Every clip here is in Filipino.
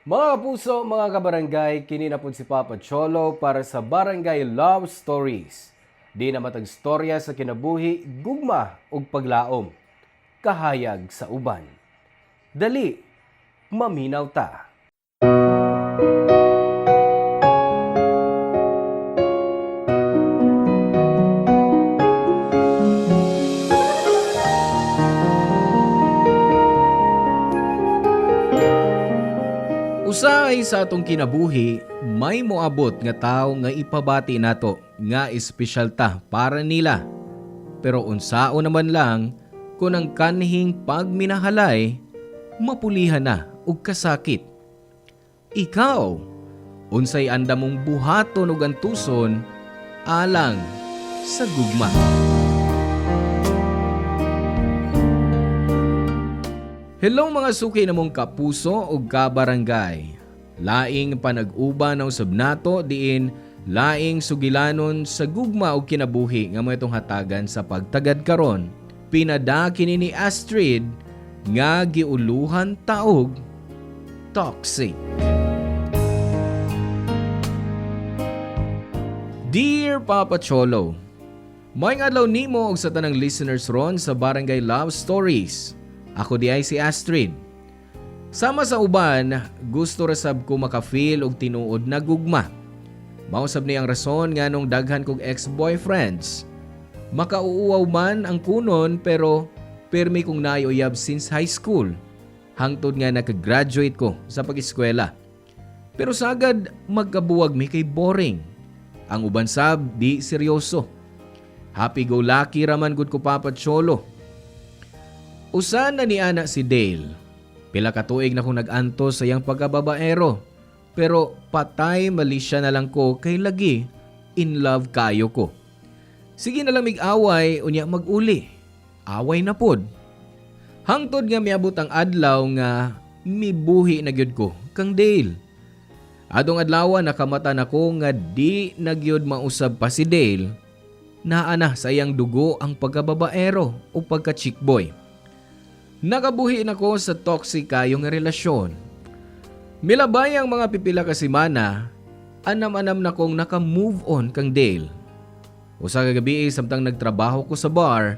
Mga kapuso, mga kabarangay, kini na po si Papa Cholo para sa Barangay Love Stories. Di na matag storya sa kinabuhi, gugma ug paglaom. Kahayag sa uban. Dali, maminaw ta. Usahay sa atong kinabuhi, may moabot nga tao nga ipabati nato nga espesyal ta para nila. Pero unsao naman lang kung ang kanhing pagminahalay, mapulihan na ug kasakit. Ikaw, unsay anda mong buhaton ug antuson alang sa gugma. Hello mga suki namong kapuso ug kabarangay. Laing panag-uban ng subnato diin laing sugilanon sa gugma ug kinabuhi nga mo itong hatagan sa pagtagad karon. Pinada kini ni Astrid nga giuluhan taog toxic. Dear Papa Cholo, maayong adlaw nimo og sa tanang listeners ron sa Barangay Love Stories. Ako di ay si Astrid. Sama sa uban, gusto rasab ko makafeel og tinuod na gugma. Mausab ni ang rason nga nung daghan kog ex-boyfriends. Makauuaw man ang kunon pero permi kong naayuyab since high school. Hangtod nga nakagraduate ko sa pag-eskwela. Pero sagad magkabuwag mi kay boring. Ang uban sab di seryoso. Happy-go-lucky raman gud ko Papa Cholo. Usan na ni ana si Dale. Pila ka tuig na kong nag-antos sa iyang pagkababaero. Pero patay mali siya na lang ko kay lagi in love kayo ko. Sige na lang mig-away unya mag-uli. Away na pod. Hangtod nga miabot ang adlaw nga mibuhi na gyud ko kang Dale. Adong adlaw nakamata nako nga di nagyud mausab pa si Dale. Naana sa iyang dugo ang pagkababaero o pagka-chick boy. Nakabuhi na ko sa toxic kayong relasyon. Milabay ang mga pipila ka semana, anam-anam na kong naka-move on kang Dale. Usa ka gabi samtang nagtrabaho ko sa bar,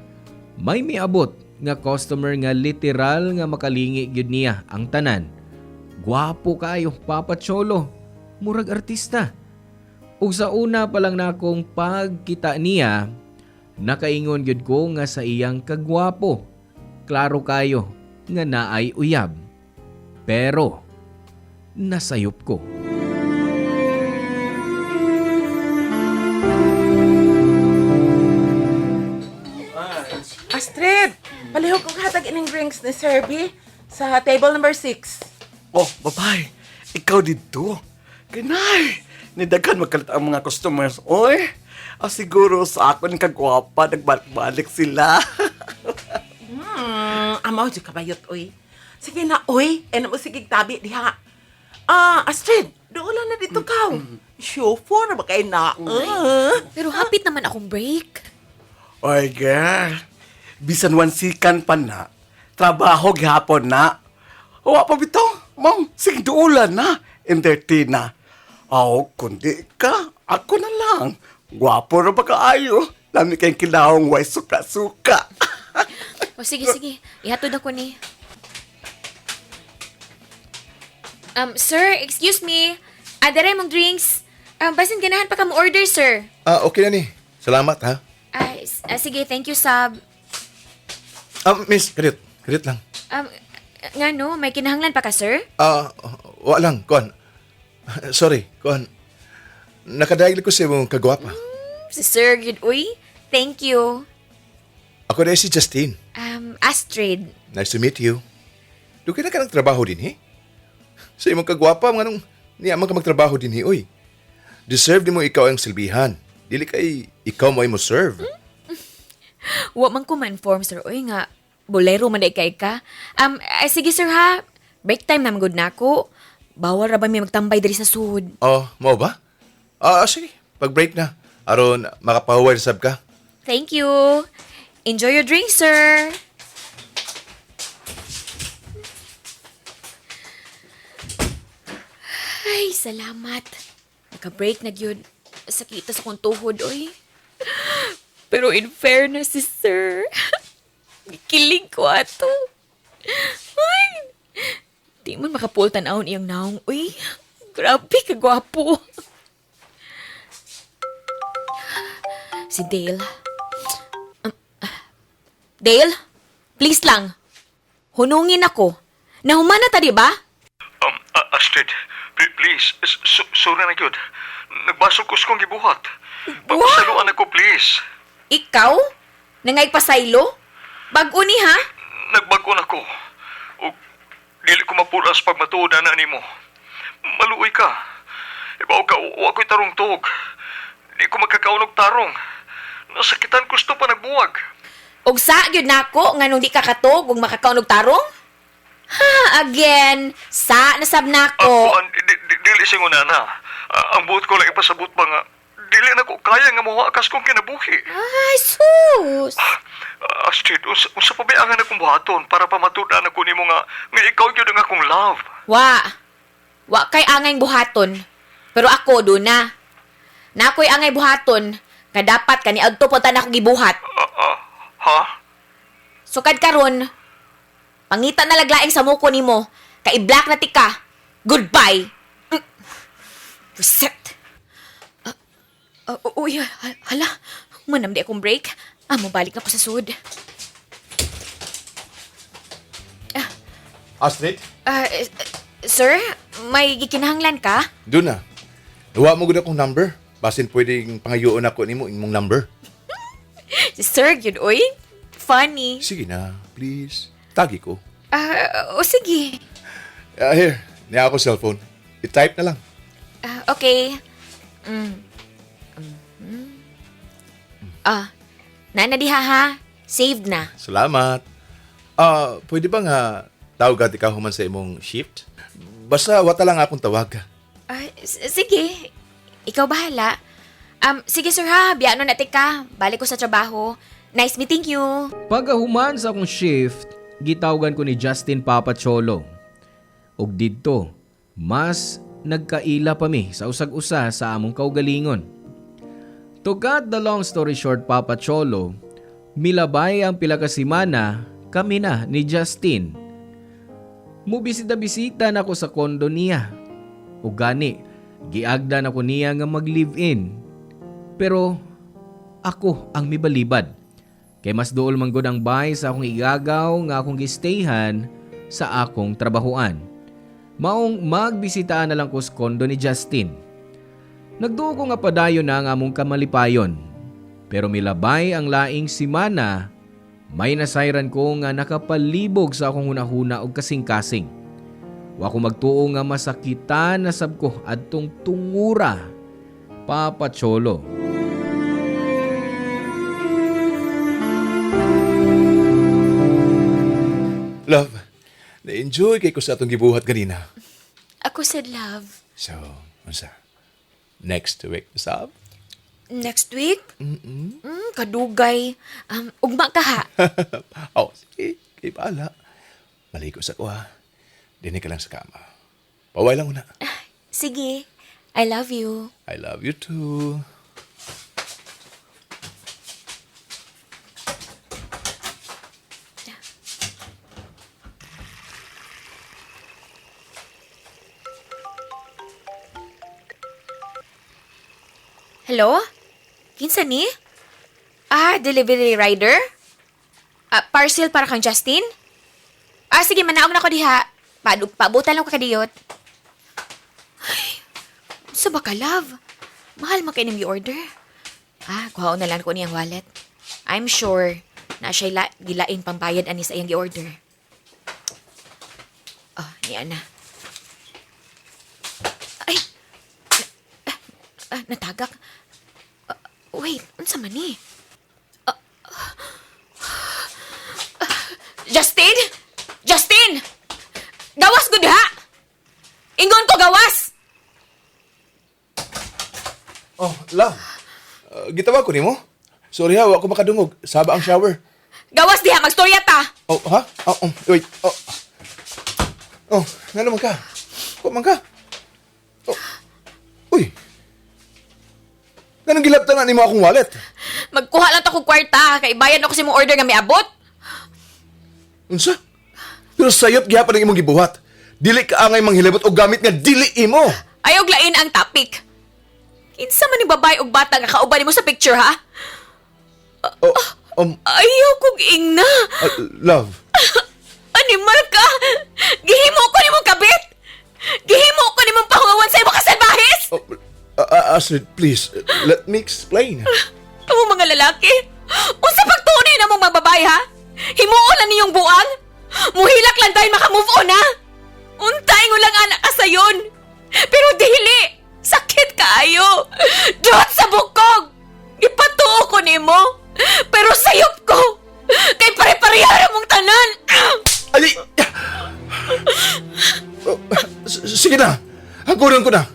may miabot nga customer nga literal nga makalingi gyud niya ang tanan. Gwapo kayo, Papa Cholo, murag artista. Ug sa una pa lang na akong pagkita niya, nakaingon gyud ko nga sa iyang kagwapo. Klaro kayo nga naay uyab. Pero nasayop ko. Astrid, palihog kong hatag ining drinks ni Serby sa table number 6. Oh, babay, ikaw dito. Ganay, nidaghan magkalit ang mga customers. Oy, siguro sa ako ng kagwapa, nagbalik-balik sila. Amaw, di kabayot, oy. Sige na, oy. Mo sige tabi, diha. Astrid, doon na dito ka. Chauffeur na ba kayo na? Pero hapit naman akong break. Oy, girl, bisan wansikan pa na, trabaho gihapon na. Wa pa bitaw, ma'am, sige duulan na, entertain na. Kundi ka, ako na lang. Gwapo na ba kaayo? Lami kayong kilawang way suka-suka. O sige, ihatod ako ni. Sir, excuse me. Adare mong drinks. Basin ganahan pa ka mo order, sir. Okay na ni. Salamat, ha? Sige, thank you, sub. Miss, kadit lang. Nga no, may kinahanglan pa ka, sir? Wa lang, Kon. Sorry, Kon. Nakadayag ko sa mong kagwapa. Si Sir Gid, uy. Thank you. Ako na si Justine. Astrid. Nice to meet you. Doon ka ng trabaho din, eh? Sa imong kagwapa, mga nung niyaman ka magtrabaho din, eh, uy. Deserve din mo ikaw ang silbihan. Dili kay ikaw mo ay mo serve. Wa man ko ma-inform, sir. Uy nga, bolero man day kay ka. Sige, sir, ha? Break time naman good na ako. Bawal ra ba may magtambay diri sa sud? Mo ba? Sige. Pag-break na. Aron, makapahuway sab ka. Thank you. Enjoy your drink, sir. Ay, salamat. Naka-break na gyud. Sakita sa kong tuhod, oy. Pero in fairness, sister, kilig ko ato. Ay, di man makapultan aon iyang naong, uy. Grabe, kagwapo. Si Dale. Dale, please lang. Hunungin ako. Nahumana ta, di ba? Astrid, please, sorry na yun. Nagbasok ko sa kong gibuhat. Pagpasaluan ako, please. Ikaw? Nangay pasaylo? Bago ni ha? Nagbago na ko. O, dili ko mapulas pag matuoda na ni mo. Maluoy ka. Ibaw ka, o ako'y tarong tog. Di ko magkakaunog tarong. Nasakitan gusto pa nagbuwag. Og sa gyud nako nganong di ka katog ug makakaunog tarong? Ha, again. Sa nasab nako. Dili singuna na. Ang buot ko lang ipasabot ba nga, dili na ko kaya nga mawakas kong kinabuhi. Ay, sus. Astrid, unsa pa ba ang akong buhaton para pamatudan ako nimo nga ikaw yun ang akong love. Wa kay angay buhaton. Pero ako do na. Nakoy angay buhaton nga dapat kani adto po tan ako gibuhat. Ha? Sukad karon. Pangita na laglaing sa muko nimo. Kay black na tika. Goodbye. Reset. Uy, hala. Manam di akong break. Mabalik na ko sa sud. Astrid? Sir, may gikinahanglan ka? Doon na. Nawa mo gud akong number. Basin pwedeng pangayoon ako nimo imong number. Si Sir, yun, uy. Funny. Sige na, please. Tagi ko. O sige. Here, niya ako cellphone. I-type na lang. Okay. Nana diha ha. Saved na. Salamat. Pwede ba nga tawag ka human sa imong shift? Basta wata lang akong tawag. Sige. Ikaw bahala. Sige sir ha. Biyano na ka. Balik ko sa trabaho. Nice meeting you. Pagkahuman sa akong shift, gitawgan ko ni Justin Papacholo. Og didto, mas nagkaila pa mi sa usag-usa sa among kaugalingon. To cut the long story short, Papacholo, milabay ang pila ka semana kami na ni Justin. Mubisita-bisita na ako sa kondo niya. O gani, giagdan ako niya nga mag-live-in. Pero ako ang mibalibad. Kay mas dool man gud ang bahay sa akong igagaw nga akong gistayhan sa akong trabahuan. Maong magbisitaan na lang ko sa kondo ni Justin. Nagduo ko nga padayon na ang among kamalipayon. Pero milabay ang laing semana, may nasayran ko nga nakapalibog sa akong hunahuna og kasing-kasing. Wa ko magtuo nga masakitan na sab ko adtong tungura, Papacholo. Love, na-enjoy kay ko sa atong gibuhat ganina. Ako said love. So, unsa? Next week, sab? Next week? Kadugay. Ugma ka ha. Sige. Kay paala. Maligo sa ko ha. Dinig ka lang sa kama. Paway lang una. Sige. I love you. I love you too. Hello? Kinsa ni? Delivery rider? Parcel para kang Justin? Sige, manaog na ko diha. Pabutan lang ko kadiyot. Ay, sa ba ka, love? Mahal man kayo ng order. Kuhaon na lang ko niyang wallet. I'm sure na siya gilain pambayad ani sa iyang gi-order. Niya na. Ay! Natagak. Wait, unsa man ni? Justin! Justin! Gawas gud ha! Ingon ko gawas! Oh, love. Gitawag ko nimo. Sorry ha, wa ko makadungog. Saba ang shower. Gawas diha, magstorya ta! Oh, ha? Wait. Nga naman ka. Ko man ka. Uy! Ganang gilabtan ni mo akong wallet. Magkuha lang to kong kwarta, kay bayan ako sa imong order nga may abot. Unsa? Pero sayop gihapon ang imong gibuhat. Dili ka angay manghilabot og gamit nga dili imo. Ayaw lain ang topic. Kinsa man ni babae og bata nga kauban mo sa picture, ha? Ayaw kong ingna. Love. Animal ka! Gihimo ko nimong kabit! Gihimo ko nimong pahugawan sa imong kasalbahis! Astrid, please, let me explain. Kamu mga lalaki, unsa pagtunay na mong mga babae, ha? Himuon lang niyong buang? Muhilak lang dahil makamove on, ha? Untay ngo lang anak ka sayon. Pero dili, sakit kaayo. Diyot sa bukog! Ipatuo ko nimo. Pero sayop ko! Kay pare-parehara mong tanan! Ali! Sige na, hagunan ko na.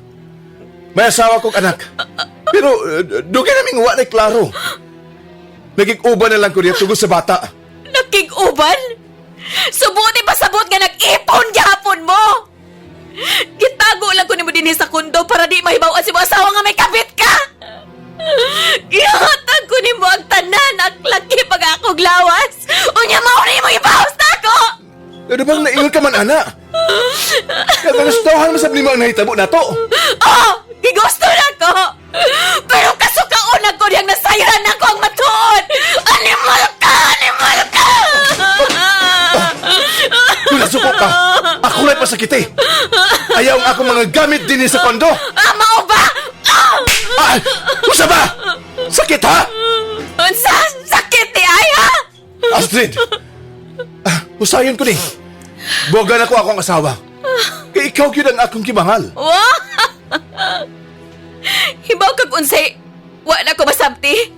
May asawa kong anak. Pero dugay naming wa na klaro. Naging-uban na lang ko niya tungkol sa bata. Nakig-uban? Subuti pasabot nga nag-ipon gihapon mo! Gitago lang ko nimo dinhi sa kundo para di mahibaw si mo asawa nga may kabit ka! Gihatag ko nimo ang tanan at laki pag akong lawas! Unya mauni mo ibawas na ako! Ano bang naingon ka man, ana? Kagagustuhan mo sa lima ang nahitabo na to. Oh! Gigusto na ko! Pero kasukaunag ko niyang nasayran ako ang matuon! Animal ka! Animal ka! Kung nasuko ka, ako na'y pasakiti. Ayaw ang akong mga gamit din sa kondo. Mao ba? Usa ba? Sakit, ha? Unsa? Sakit ni ay, ha? Astrid! Usayon ko ni. Boga na ko akong asawa. Kaya ikaw yun ang akong kimangal. Wow! Hibaw kag unsay, wa na ko masabti.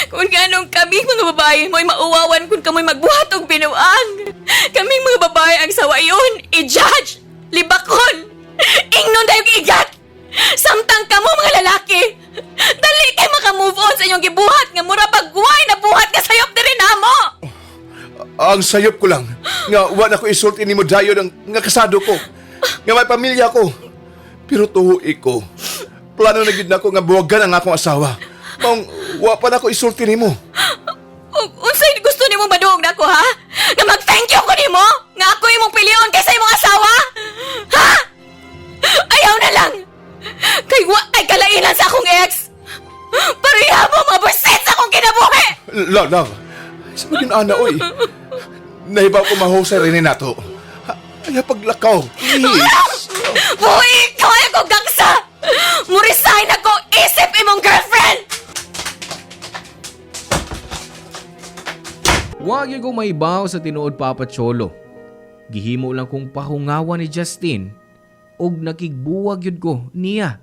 Kung ganong kami mga babae mo'y mauwawan kung kamo'y magbuhat og binuang. Kaming mga babae ang sawayon, i-judge, libakon, ingnon dayong igat. Samtang kamo mga lalaki, dali kay makamove on sa inyong gibuhat nga mura bagway na buhat nga sayop diri namo. Ang sayop ko lang, nga wa na ko isulti ni mo dayon nga kasado ko, nga may pamilya ko. Pero tuhoy ko, plano na gid nako nga buwagan ang akong asawa. Maong wa pa na ko isulti ni mo. Unsay gusto nimo maduog nako, ha? Nga mag-thank you ko nimo nga ako imong pilion kaysa imong asawa? Ha? Ayaw na lang. Kay wa ay kalainan sa akong ex. Pareha mo mabusit sa akong kinabuhi. Love, sa maging ana, oy. Nahibaw ko mahusay rin nato. Ay, paglakaw, please. Buhi ko ay ko gangsa. Murisign ako isip imong girlfriend. Wag yung kong maibaw sa tinuod Papa Cholo. Gihimo lang kong pahungawan ni Justin og nakigbuwag yun ko niya.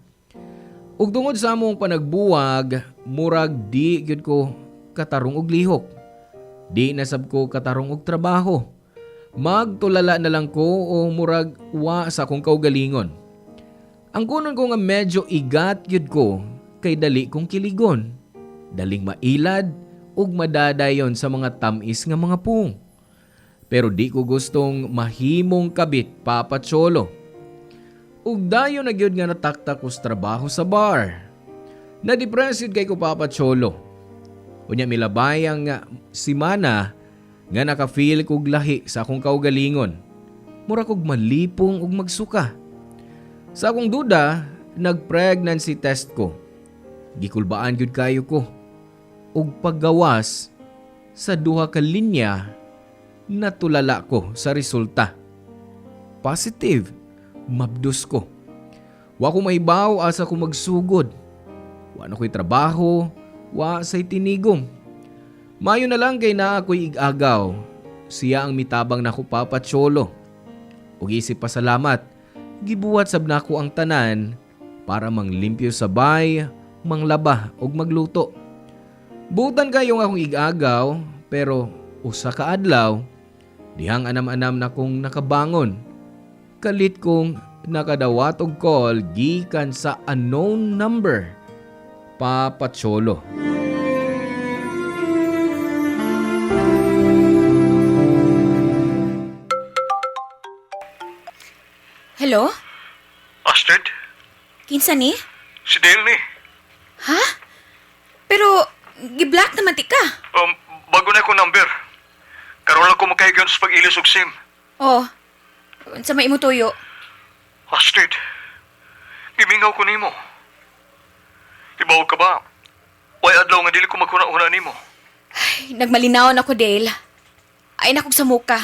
Ug tungod sa among panagbuwag, murag di yun ko katarong og lihok. Di nasab ko katarong og trabaho. Magtulala na lang ko o murag wa sa akong kaugalingon. Ang kunon ko nga medyo igat yun ko kay dali kong kiligon. Daling mailad ug madadayon sa mga tamis nga mga pung. Pero di ko gustong mahimong kabit, Papa Cholo. Ug dayon na gyud nga nataktak ko sa trabaho sa bar. Na-depressed kay ko, Papa Cholo. Unya milabayang nga simana nga naka-feel kog lahi sa akong kaugalingon. Mura kog malipong ug magsuka. Sa akong duda, nag-pregnancy test ko. Gikulbaan gyud kayo ko. Ug paggawas sa duha ka linya, natulala ko sa resulta. Positive, mabdus ko. Wa ko mahibaw asa ko magsugod. Wa na ko'y trabaho, wa sa'y tinigom. Mayo na lang kay na ako'y igagaw. Siya ang mitabang na ko, Papa Cholo. Ug isip pasalamat, gibuhat sab nako ang tanan para manglimpyo sabay, manglaba ug magluto. Butan kayong akong igagaw, pero usa ka adlaw, dihang anam-anam na kong nakabangon. Kalit kong nakadawat og call gikan sa unknown number. Papa Cholo. Hello? Astrid? Kinsa ni? Si Dale ni. Ha? Pero, giblock naman ti ka. Bago na akong number. Karoon lang ko makahigayon sa pag-ilis og SIM. Oh, sa may imo tuyo. Astrid, gimingaw ko nimo. Ibaw ka ba? Way adlaw nga dili ko magkuna-una nimo. Ay, nagmalinaon ako, Dale. Ay, nakog sa muka.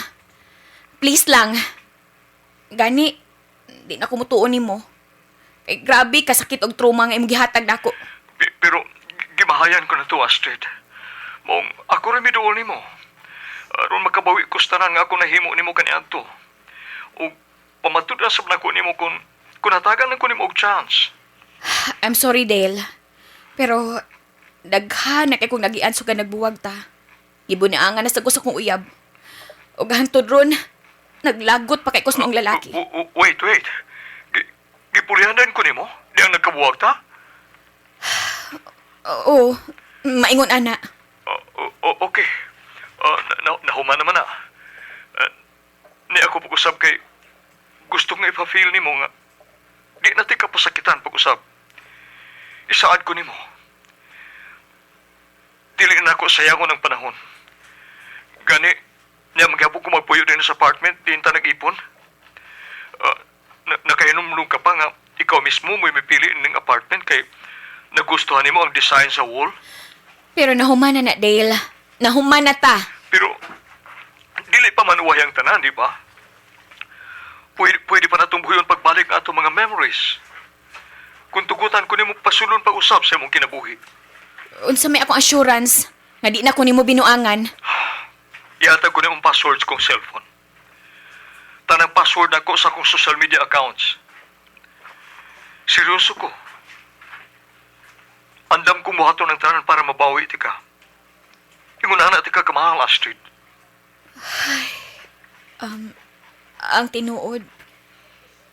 Please lang. Gani, di na kumutuon nimo. Ay, grabe, kasakit og trauma nga imong gihatag nako. Pero gimahayan ko na to, Astrid. Mong ako rin miduol nimo. Aron makabawi ko sa tanan nga ako nahimo nimo kaniadto. O pamatud na sab nako nimo kung natagan lang ko nimo og chance. I'm sorry, Dale. Pero, daghan na kay kung nagian so ka nagbuwag ta. Gibunaangan na sa gusto kong uyab. O gahantod ron, naglagot pa kay kusmo ang lalaki. Wait. Gipulihanan ko nimo? Di ang nagkabuwag ta? Oo, maingon ana. Okay. Nahuman naman na. Ni ako pag-usab kay gusto nga ipa-feel nimo nga di natin ka pasakitan pag-usab. Isaad ko nimo. Dili na ako sayangon ng panahon. Gani, niya maghapon ko magpuyo din sa apartment, di ta nag-ipon. Nakainom ka pa nga, ikaw mismo mo'y mipili ng apartment kay nagustuhan nimo ang design sa wall. Pero nahuman na, Dale. Nahuman na ta. Pero, dili pa manuway ang tanan, di ba? Pwede pa natong buhayon pagbalik ang atong mga memories. Kung tugutan ko nimo pasulon pag-usap sa imong kinabuhi. Unsa may akong assurance nga di na ko nimo binuangan. Ihatag ko na yung passwords kong cellphone. Tanang password ako sa akong social media accounts. Seryoso ko. Andam kong buhaton ng tanan para mabawi iti ka. Ingunahan na iti ka kamahal, Astrid. Ang tinuod.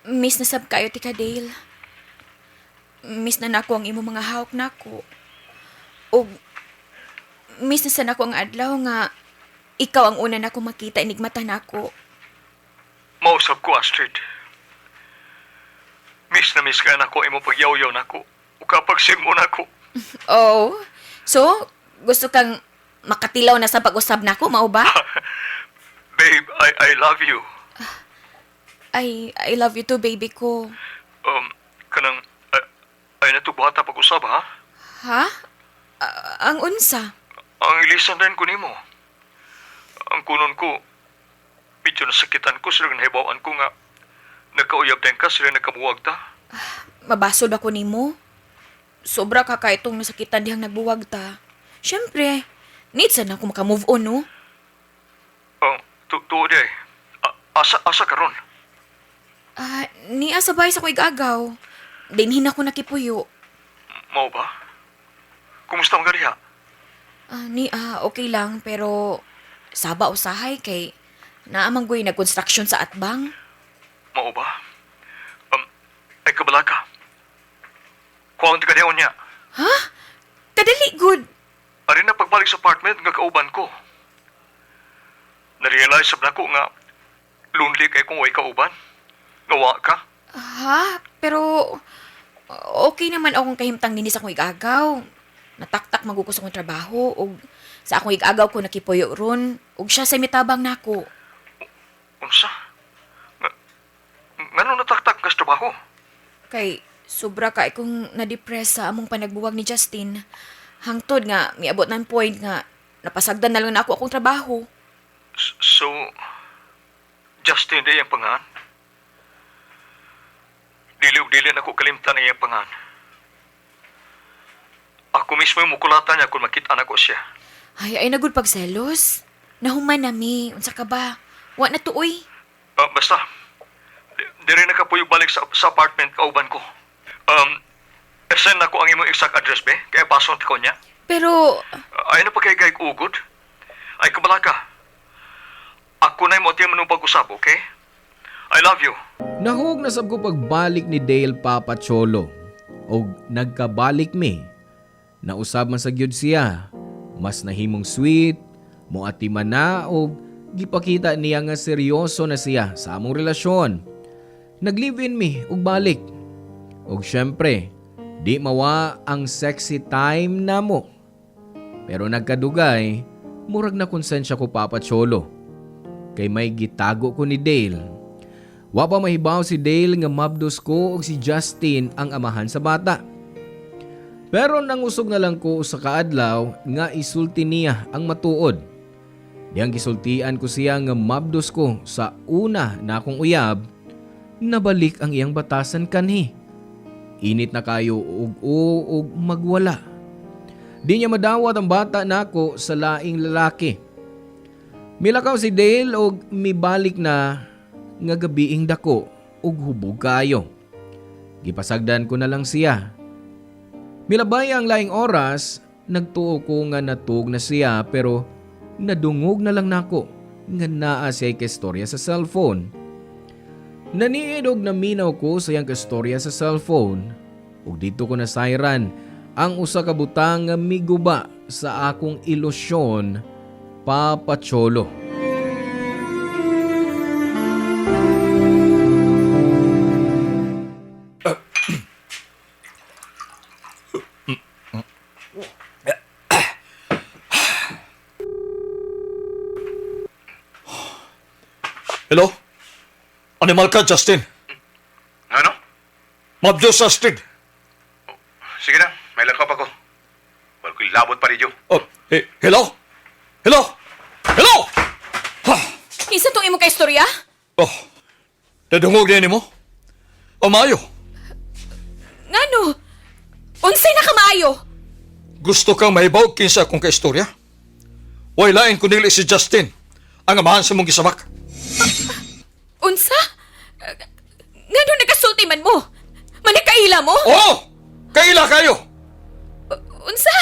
Miss na sab kayo, tika Dale. Miss na nako ang imo mga hawak nako. O miss na sa nako ang adlaw nga ikaw ang una nako makita inigmata nako. Mausap ko, Astrid. Miss na miss ka na ko imo pagyaw-yaw na ko. O kapag mo na ko. Oh, so gusto kang makatilaw na sa pag-usab nako, mao ba? Babe, I love you. I love you too, baby ko. Kanang, ay natubuhata pag-usab, ha? Ha? Ang unsa? Ang ilisan din ko nimo. Ang kunon ko, medyo nasakitan ko sila nahibawaan ko nga nagkauyab din ka sila nagkabuwag ta. Mabasod ako nimo. Sobra ka itong nasakitan dihang nagbuwag ta. Siyempre, needs na ako makamove on, no? Tuo di ay. Asa ka ron? Ni asabay sa ko igagaw. Dinhin ako nakipuyo. Mao ba? Kumusta ang gariha? Okay lang, pero saba usahay kay naamang goy nag-construction sa atbang. Mao ba? Ay kabala ka. Kuwang ti kaniyaw niya. Ha? Kadali, good. Ari na pagbalik sa apartment nga kauban ko. Na-realize sab nako nga lonely kay kung way kauban. Ngawa ka. Ha? Pero okay naman akong kahimtang dinis akong igagaw. Nataktak magugos akong trabaho ug sa akong igagaw ko nakipuyo ron ug siya sa mitabang nako. Unsa? Ngano nataktak ka sa trabaho? Kay sobra ka kung na-depress sa among panagbuwag ni Justin. Hangtod nga miabot ng point nga napasagdan na lang na ako akong trabaho. So, Justin day ang pangan? Dili na ako kalimtan na iyang pangan. Ako mismo yung mukulatan niya kung makita na ko siya. Ay nagud pagselos. Nahuman nami. Unsa ka ba? Wa na tuoy. Basta, di rin nakapuyog balik sa apartment kauban ko. Send na ko ang imong exact address, be? Kaya pason ko niya. Pero, Ay na pa kay gayk ugod. Ay kabala ka. Ako na yung motiyo mo pag-usap, okay? I love you. Nahug na sab ko pagbalik ni Dale Papa Cholo. O nagkabalik mi. Nausab man sa gyud siya. Mas nahimong sweet, moatiman na o gipakita niya nga seryoso na siya sa among relasyon. Nag-live-in mi ug balik. ug syempre, di mawa ang sexy time namo. Pero nagkadugay, murag na konsensya ko Papa Cholo. Kay may gitago ko ni Dale. Wa pa mahibaw si Dale nga mabdos ko og si Justin ang amahan sa bata. Pero nangusog na lang ko sa kaadlaw nga isulti niya ang matuod. Diyang gisultian ko siya nga mabdos ko sa una na akong uyab, nabalik ang iyang batasan kanhi. Init na kayo ug magwala. Di niya madawat ang bata nako sa laing lalaki. Milakaw si Dale og mibalik na nga gabiing dako ug hubog kayo. Gipasagdan ko na lang siya. Milabay ang laing oras, nagtuo ko nga natug na siya pero nadungog na lang nako nga naa siya kastorya sa cellphone. Naniid og naminaw ko sa iyang kastorya sa cellphone ug dito ko nasayran ang usa ka butang nga miguba sa akong ilusyon, Papa Cholo. Hello? Animal ka, Justin? Ano? Mabdos, Astrid. Sige na, may lakap ako. Wala ko'y labot pa rin Oh, hello? Hello? Hello? Kinsa tong imong kaistorya? Oh, nadungog din mo? O maayo? Ngano? Unsay nakamaayo? Gusto kang mahibaw kinsa akong kaistorya? Way lain kung dili si Justin, ang amahan sa mong gisabak. Unsa? Ngano nakasulti man mo? Manikaila mo? Oo! Kaila kayo! Unsa?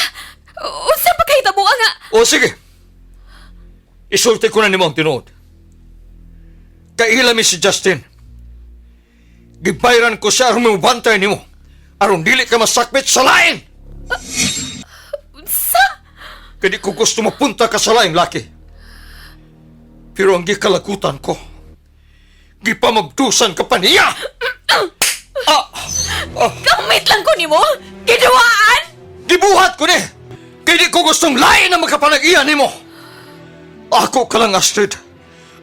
Unsa pa kay tabuan nga? O sige. Isulti ko na ni mo ang tinuod. Kaila mi si Justin. Gibayran ko siya aron mubantay ni mo. Aron dili ka masakbit sa lain! Unsa? Kaya di ko gusto mapunta ka sa laing laki. Pero ang gikalakutan ko, gipamagdusan ka pa niya! Kamit lang ko nimo? Giduaan? Gibuhat ko ni! Kaya di ko gustong lain na magkapanag-iyan ni mo! Ako ka lang, Astrid.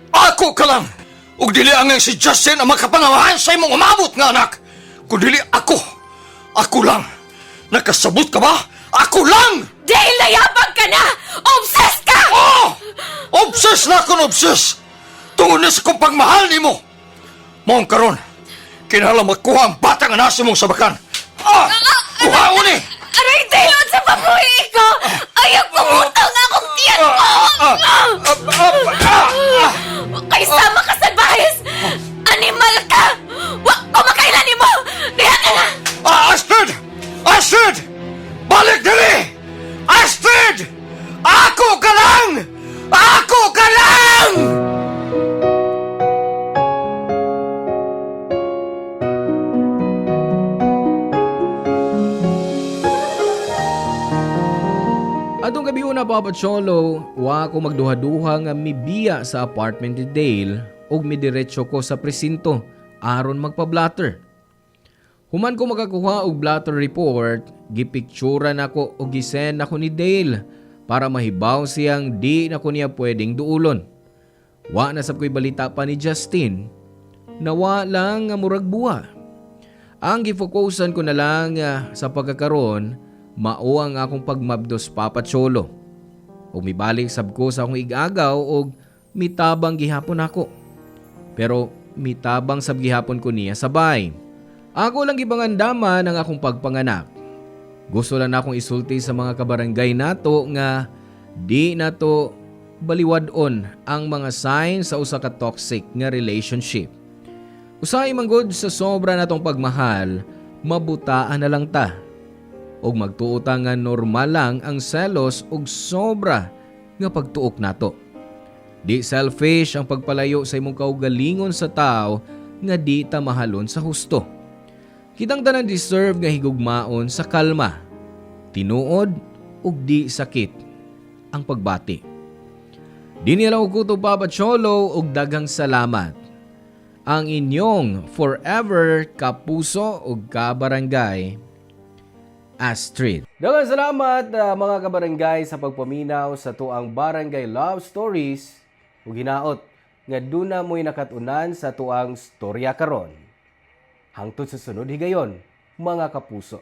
Ako ka lang! Ug dili ang si Justin ang makapangawahan sa imong umabot nga anak! Kung dili ako, ako lang! Nakasabot ka ba? Ako lang! Dahil nayabag ka na! Obsessed ka! Oh! Obses na akong obses! Tungod na sa kong pagmahal ni mo! Mong karon, kinahanglan magkuha ang batang anasi mong sabakan! Kuha mo ni! Aray, dahil sa pabuhi ko! Ayaw pumutang akong tiyan ko! Kaysama ka sa bahis! Animal ka! Wak ko makailan mo! Diha ka na! Astrid! Astrid! Balik dali! Astrid! Ako ka lang! Ako ka lang! Atong gabi una Papa Cholo, wa ko magduha-duha nga mibiya sa apartment ni Dale ug midiretso ko sa presinto aron magpa-blatter. Human ko makakuha og blatter report, gipicturan ako og gisend ako ni Dale para mahibaw siyang di na ko niya pwedeng duulon. Wa na sab ko'y balita pa ni Justin na wa lang nga murag buwa. Ang gifokusan ko na lang sa pagkakaroon, mao ang akong pagmabdos Papa Cholo. O mibalik sab ko sa akong igagaw og mitabang gihapon ako. Pero mitabang sab gihapon ko niya sabay. Ako lang gibangandaman ang akong pagpanganak. Gusto lang akong isulti sa mga kabarangay nato nga di nato baliwadon ang mga signs sa usa ka toxic nga relationship. Usahay manggod sa sobra natong pagmahal, mabutaan na lang ta. Og magtuota nga normal lang ang selos og sobra nga pagtuok nato. Di selfish ang pagpalayo sa imong kaugalingon sa tao nga di ta mahalon sa husto. Kitang tanan deserve nga higugmaon sa kalma, tinuod ug di sakit ang pagbati. Di nila ko to Papa Cholo og daghang salamat. ang inyong forever kapuso ug kabarangay, Astrid. Daghang salamat mga kabarangay sa pagpaminaw sa tuang Barangay Love Stories ug hinaot nga duna mo'y nakatunan sa tuang storya karon. Hangtod sa sunod higayon, mga kapuso.